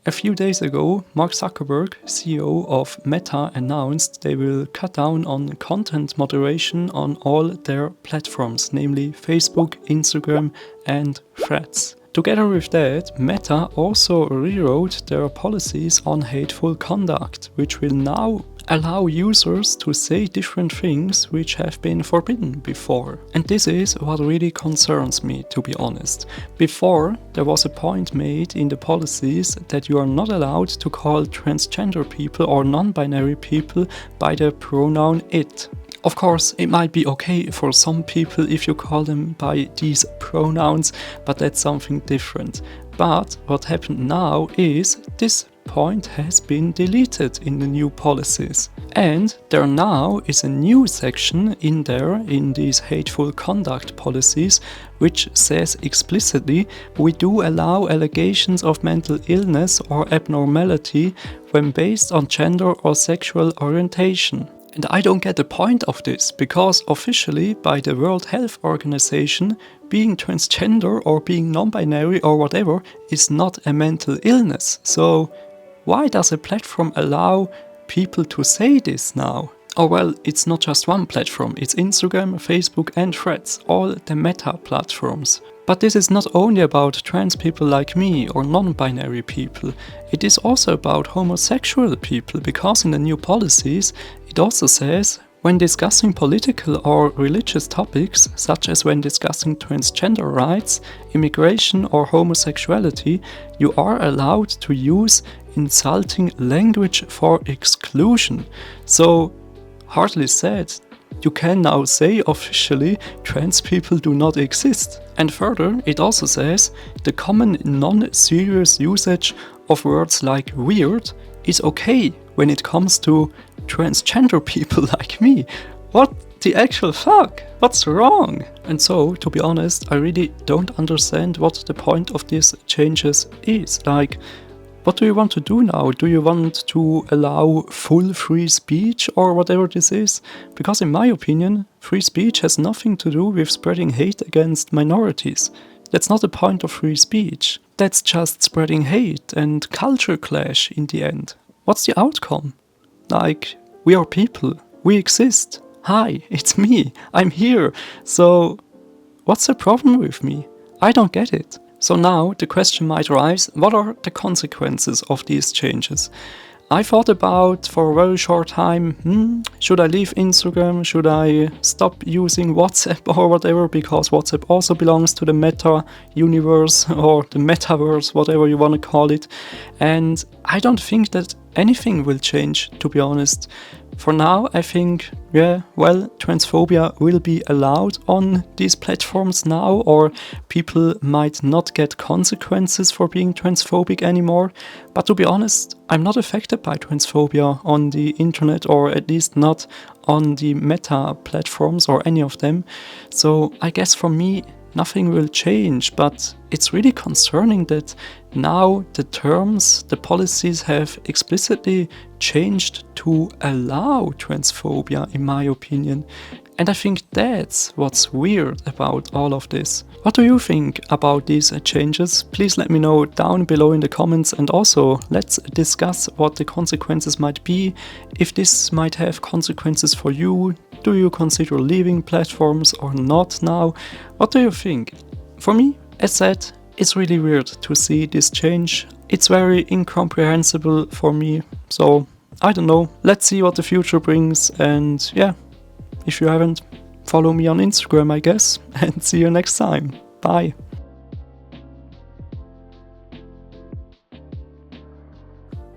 A few days ago, Mark Zuckerberg, CEO of Meta, announced they will cut down on content moderation on all their platforms, namely Facebook, Instagram, and Threads. Together with that, Meta also rewrote their policies on hateful conduct, which will now allow users to say different things which have been forbidden before. And this is what really concerns me, to be honest. Before, there was a point made in the policies that you are not allowed to call transgender people or non-binary people by the pronoun it. Of course, it might be okay for some people if you call them by these pronouns, but that's something different. But what happened now is this point has been deleted in the new policies. And there now is a new section in there in these hateful conduct policies which says explicitly we do allow allegations of mental illness or abnormality when based on gender or sexual orientation. And I don't get the point of this, because officially by the World Health Organization, being transgender or being non-binary or whatever is not a mental illness. So why does a platform allow people to say this now? Oh well, it's not just one platform, it's Instagram, Facebook and Threads, all the Meta platforms. But this is not only about trans people like me or non-binary people, it is also about homosexual people, because in the new policies it also says when discussing political or religious topics, such as when discussing transgender rights, immigration or homosexuality, you are allowed to use insulting language for exclusion. So, hardly said, you can now say officially trans people do not exist. And further, it also says the common non-serious usage of words like weird is okay when it comes to transgender people like me. What the actual fuck? What's wrong? And so, to be honest, I really don't understand what the point of these changes is. Like, what do you want to do now? Do you want to allow full free speech or whatever this is? Because in my opinion, free speech has nothing to do with spreading hate against minorities. That's not the point of free speech. That's just spreading hate and culture clash in the end. What's the outcome? Like, we are people. We exist. Hi, it's me. I'm here. So, what's the problem with me? I don't get it. So now the question might arise, what are the consequences of these changes? I thought about for a very short time, should I leave Instagram? Should I stop using WhatsApp or whatever? Because WhatsApp also belongs to the Meta universe or the metaverse, whatever you want to call it. And I don't think that anything will change, to be honest. For now, I think, transphobia will be allowed on these platforms now, or people might not get consequences for being transphobic anymore. But to be honest, I'm not affected by transphobia on the internet, or at least not on the Meta platforms or any of them. So I guess for me, nothing will change, but it's really concerning that now the terms, the policies have explicitly changed to allow transphobia, in my opinion. And I think that's what's weird about all of this. What do you think about these changes? Please let me know down below in the comments, and also let's discuss what the consequences might be, if this might have consequences for you. Do you consider leaving platforms or not now? What do you think? For me, as said, it's really weird to see this change. It's very incomprehensible for me. So, I don't know. Let's see what the future brings. And yeah, if you haven't, follow me on Instagram, I guess. And see you next time. Bye.